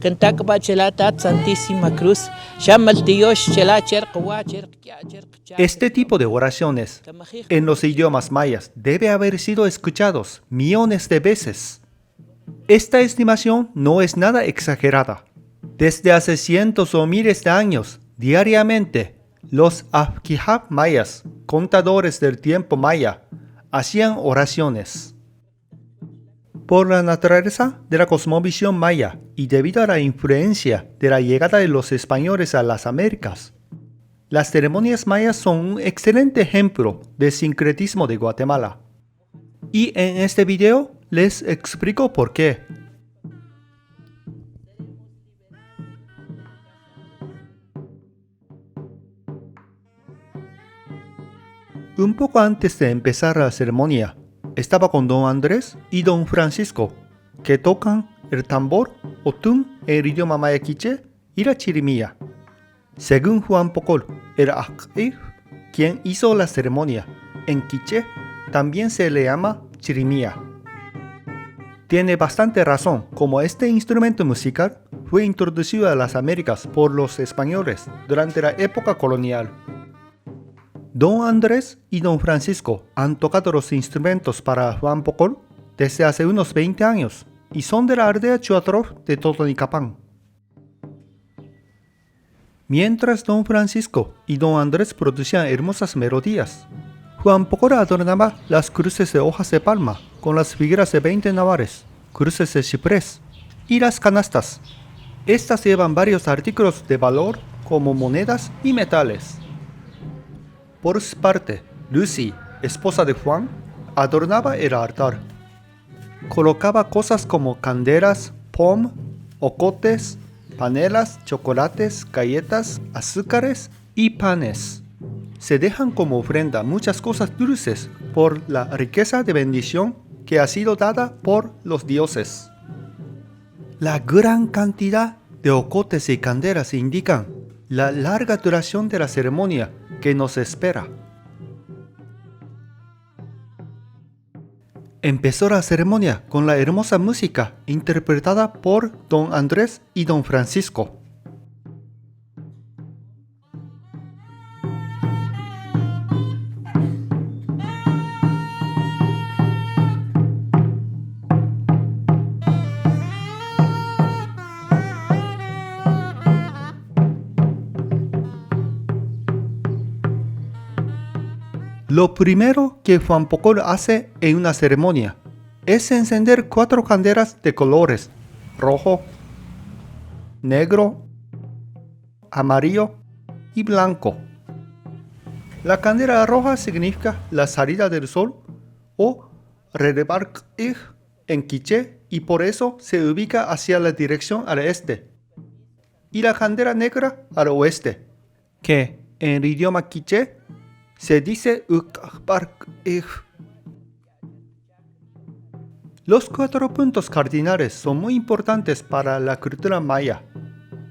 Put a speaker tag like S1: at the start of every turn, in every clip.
S1: Kentakba chelatat Santísima Cruz, Shamal Dios chelacher
S2: Este tipo de oraciones en los idiomas mayas debe haber sido escuchados millones de veces. Esta estimación no es nada exagerada. Desde hace cientos o miles de años, diariamente, los Abkhihab mayas, contadores del tiempo maya, hacían oraciones. Por la naturaleza de la cosmovisión maya y debido a la influencia de la llegada de los españoles a las Américas, las ceremonias mayas son un excelente ejemplo del sincretismo de Guatemala. Y en este video les explico por qué. Un poco antes de empezar la ceremonia, estaba con don Andrés y don Francisco, que tocan el tambor o tun en el idioma maya quiché y la chirimía. Según Juan Pocol, el Ak'if, quien hizo la ceremonia en quiché, también se le llama chirimía. Tiene bastante razón, como este instrumento musical fue introducido a las Américas por los españoles durante la época colonial. Don Andrés y don Francisco han tocado los instrumentos para Juan Pocol desde hace unos 20 años y son de la aldea Chuatrov de Totonicapán. Mientras don Francisco y don Andrés producían hermosas melodías, Juan Pocol adornaba las cruces de hojas de palma con las figuras de 20 navares, cruces de ciprés y las canastas. Estas llevan varios artículos de valor como monedas y metales. Por su parte, Lucy, esposa de Juan, adornaba el altar. Colocaba cosas como candelas, pom, ocotes, panelas, chocolates, galletas, azúcares y panes. Se dejan como ofrenda muchas cosas dulces por la riqueza de bendición que ha sido dada por los dioses. La gran cantidad de ocotes y candelas indican la larga duración de la ceremonia que nos espera. Empezó la ceremonia con la hermosa música interpretada por don Andrés y don Francisco. Lo primero que Juan Pocol hace en una ceremonia es encender 4 candelas de colores rojo, negro, amarillo y blanco. La candela roja significa la salida del sol o Rerebark'ij en quiché y por eso se ubica hacia la dirección al este. Y la candela negra al oeste, que en el idioma quiché se dice Uk'bark'ij. Los 4 puntos cardinales son muy importantes para la cultura maya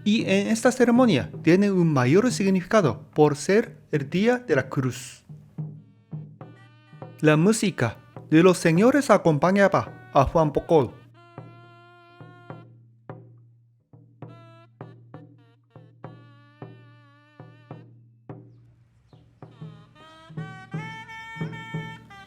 S2: y en esta ceremonia tienen un mayor significado por ser el día de la cruz. La música de los señores acompañaba a Juan Pocol.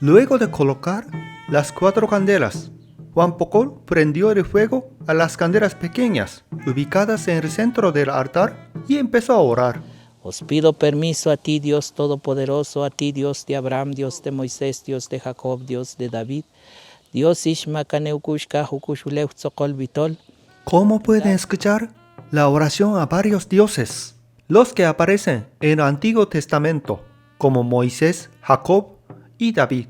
S2: Luego de colocar las 4 candelas, Juan Pocol prendió el fuego a las candelas pequeñas ubicadas en el centro del altar y empezó a orar.
S1: Os pido permiso a ti, Dios Todopoderoso, a ti, Dios de Abraham, Dios de Moisés, Dios de Jacob, Dios de David, Dios Ishmacaneukushka, Hukushuleu Tzokol Vitol.
S2: ¿Cómo pueden escuchar la oración a varios dioses? Los que aparecen en el Antiguo Testamento, como Moisés, Jacob y David.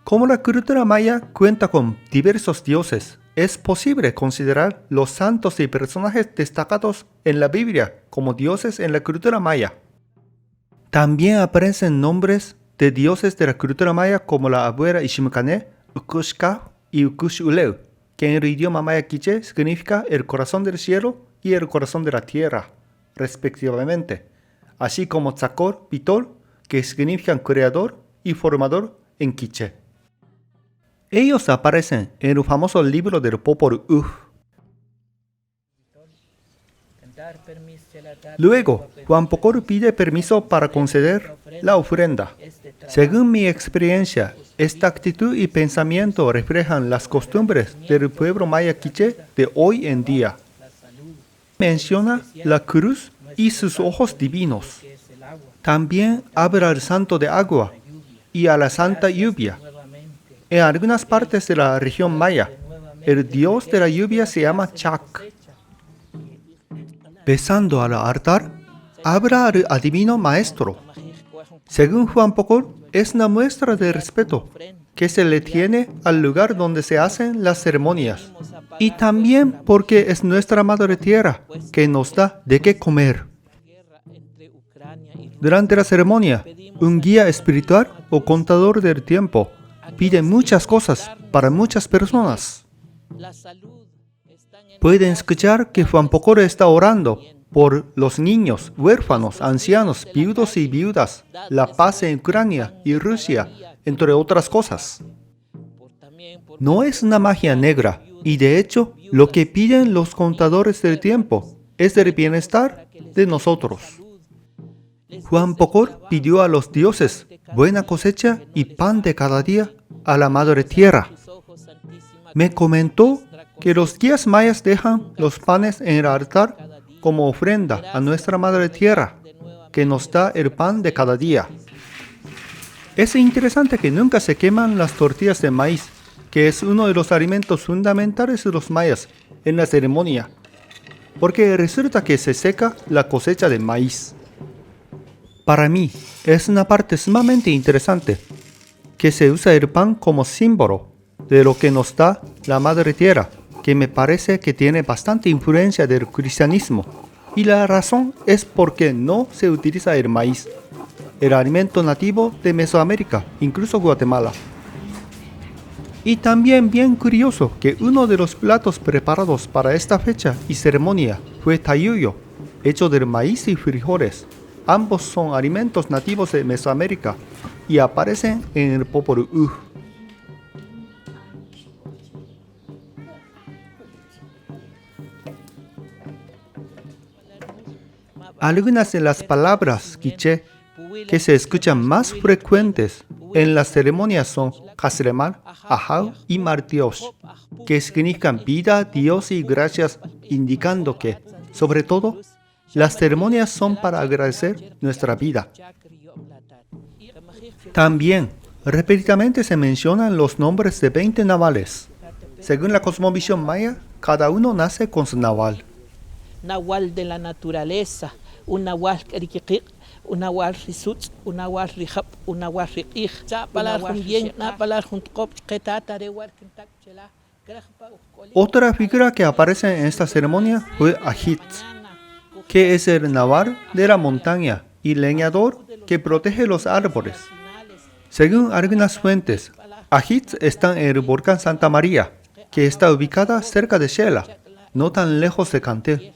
S2: Como la cultura maya cuenta con diversos dioses, es posible considerar los santos y personajes destacados en la Biblia como dioses en la cultura maya. También aparecen nombres de dioses de la cultura maya como la abuela Ishimkane, Ukushka y Ukushuleu, que en el idioma maya quiché significa el corazón del cielo y el corazón de la tierra, respectivamente, así como Tzakor, Vitol, que significan creador y formador en quiché. Ellos aparecen en el famoso libro del Popol Vuh. Luego, Juan Pocoro pide permiso para conceder la ofrenda. Según mi experiencia, esta actitud y pensamiento reflejan las costumbres del pueblo maya quiché de hoy en día. Menciona la cruz y sus ojos divinos. También habla al santo de agua y a la santa lluvia. En algunas partes de la región maya, el dios de la lluvia se llama Chac. Besando al altar, habla al adivino maestro. Según Juan Pocoro, es una muestra de respeto que se le tiene al lugar donde se hacen las ceremonias. Y también porque es nuestra madre tierra que nos da de qué comer. Durante la ceremonia, un guía espiritual o contador del tiempo pide muchas cosas para muchas personas. Pueden escuchar que Juan Pocoro está orando por los niños, huérfanos, ancianos, viudos y viudas, la paz en Ucrania y Rusia, entre otras cosas. No es una magia negra, y de hecho, lo que piden los contadores del tiempo es el bienestar de nosotros. Juan Pocoro pidió a los dioses buena cosecha y pan de cada día a la Madre Tierra. Me comentó que los guías mayas dejan los panes en el altar como ofrenda a nuestra Madre Tierra, que nos da el pan de cada día. Es interesante que nunca se queman las tortillas de maíz, que es uno de los alimentos fundamentales de los mayas en la ceremonia, porque resulta que se seca la cosecha de maíz. Para mí, es una parte sumamente interesante, que se usa el pan como símbolo de lo que nos da la Madre Tierra, que me parece que tiene bastante influencia del cristianismo. Y la razón es porque no se utiliza el maíz, el alimento nativo de Mesoamérica, incluso Guatemala. Y también bien curioso que uno de los platos preparados para esta fecha y ceremonia fue tayuyo, hecho del maíz y frijoles. Ambos son alimentos nativos de Mesoamérica y aparecen en el Popol Vuh. Algunas de las palabras quiché que se escuchan más frecuentes en las ceremonias son Casremal, Ajau y Martiosh, que significan vida, Dios y gracias, indicando que, sobre todo, las ceremonias son para agradecer nuestra vida. También, repetidamente se mencionan los nombres de 20 navales. Según la cosmovisión maya, cada uno nace con su naval.
S1: Nahual de la naturaleza, un nahual riquiquic, un nahual risutz, un nahual rijap, un nahual riquij.
S2: Otra figura que aparece en esta ceremonia fue Ajitz, que es el naval de la montaña y leñador que protege los árboles. Según algunas fuentes, Ajitz está en el volcán Santa María, que está ubicada cerca de Xela, no tan lejos de Cantel.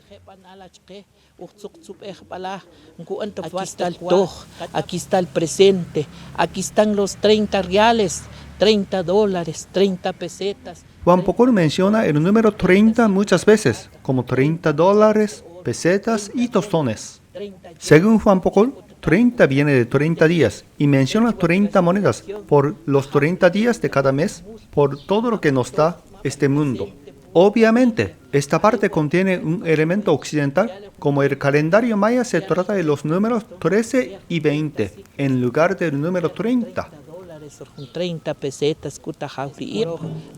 S1: Aquí está el toj, aquí está el presente, aquí están los 30 reales, 30 dólares, 30 pesetas.
S2: Juan Pocoro menciona el número 30 muchas veces, como 30 dólares, pesetas y tostones. Según Juan Pocoro, 30 viene de 30 días y menciona 30 monedas por los 30 días de cada mes, por todo lo que nos da este mundo. Obviamente, esta parte contiene un elemento occidental, como el calendario maya se trata de los números 13 y 20, en lugar del número 30.
S1: 30 pesetas,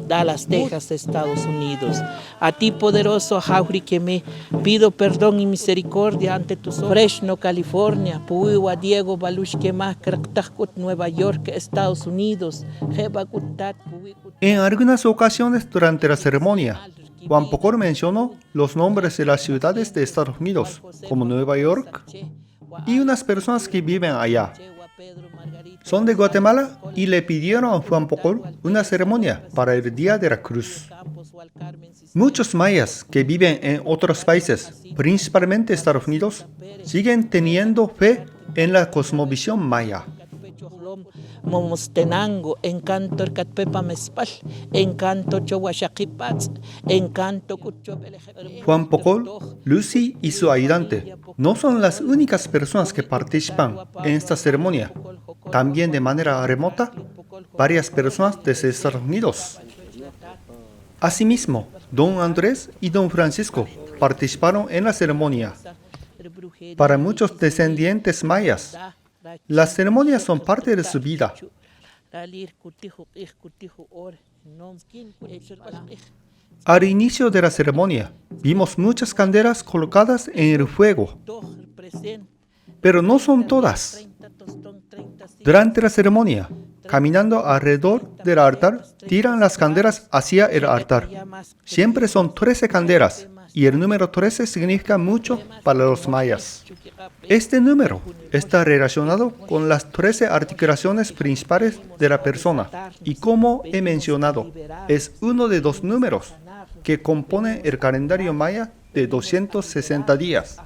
S1: Dallas, Texas, Estados Unidos. A ti, poderoso Jauri, que me pido perdón y misericordia ante tus ojos. Fresno, California, Puiwa, Diego, Baluch, Quemá, Nueva York, Estados Unidos.
S2: En algunas ocasiones durante la ceremonia, Juan Pocoro mencionó los nombres de las ciudades de Estados Unidos, como Nueva York, y unas personas que viven allá. Son de Guatemala y le pidieron a Juan Pocoro una ceremonia para el Día de la Cruz. Muchos mayas que viven en otros países, principalmente Estados Unidos, siguen teniendo fe en la cosmovisión maya.
S1: momostenango, encanto ercatpepa mespal, encanto chowashakipatz, encanto
S2: Juan Pocol, Lucy y su ayudante no son las únicas personas que participan en esta ceremonia. También de manera remota, varias personas desde Estados Unidos. Asimismo, Don Andrés y Don Francisco participaron en la ceremonia. Para muchos descendientes mayas, las ceremonias son parte de su vida. Al inicio de la ceremonia, vimos muchas candelas colocadas en el fuego, pero no son todas. Durante la ceremonia, caminando alrededor del altar, tiran las candelas hacia el altar. Siempre son 13 candelas, y el número 13 significa mucho para los mayas. Este número está relacionado con las 13 articulaciones principales de la persona, y como he mencionado, es uno de los números que componen el calendario maya de 260 días.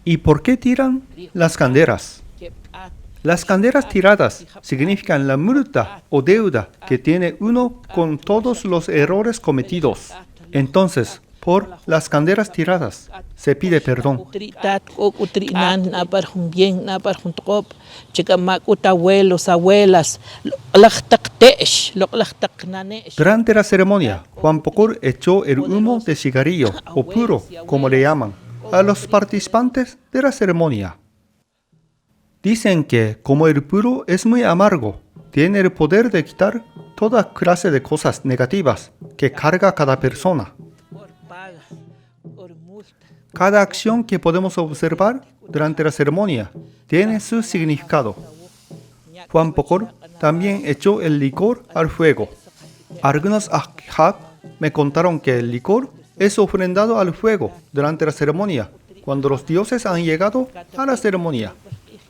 S2: ¿Y por qué tiran las candelas? Las candelas tiradas significan la multa o deuda que tiene uno con todos los errores cometidos. Entonces, por las candelas tiradas, se pide perdón. Durante la ceremonia, Juan Pocol echó el humo de cigarrillo, o puro, como le llaman, a los participantes de la ceremonia. Dicen que, como el puro es muy amargo, tiene el poder de quitar toda clase de cosas negativas que carga cada persona. Cada acción que podemos observar durante la ceremonia tiene su significado. Juan Pocol también echó el licor al fuego. Algunos ajab me contaron que el licor es ofrendado al fuego durante la ceremonia, cuando los dioses han llegado a la ceremonia.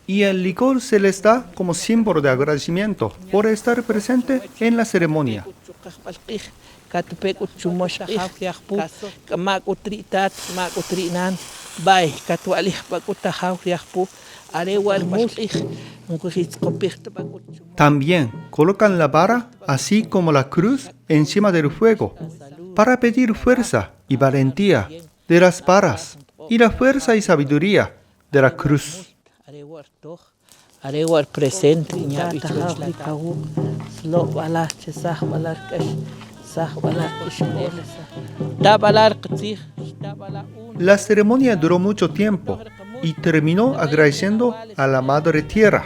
S2: Y el licor se les da como símbolo de agradecimiento por estar presente en la ceremonia. También colocan la vara, así como la cruz, encima del fuego, para pedir fuerza y valentía de las varas y la fuerza y sabiduría de la cruz.
S1: Arewar presente
S2: La ceremonia duró mucho tiempo y terminó agradeciendo a la Madre Tierra.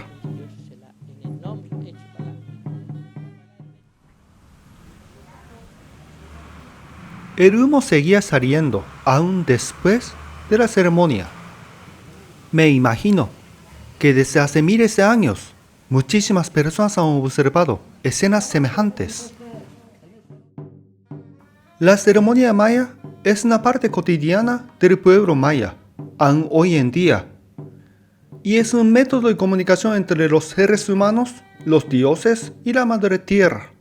S2: El humo seguía saliendo aún después de la ceremonia. Me imagino que desde hace miles de años, muchísimas personas han observado escenas semejantes. La ceremonia maya es una parte cotidiana del pueblo maya, aún hoy en día, y es un método de comunicación entre los seres humanos, los dioses y la Madre Tierra.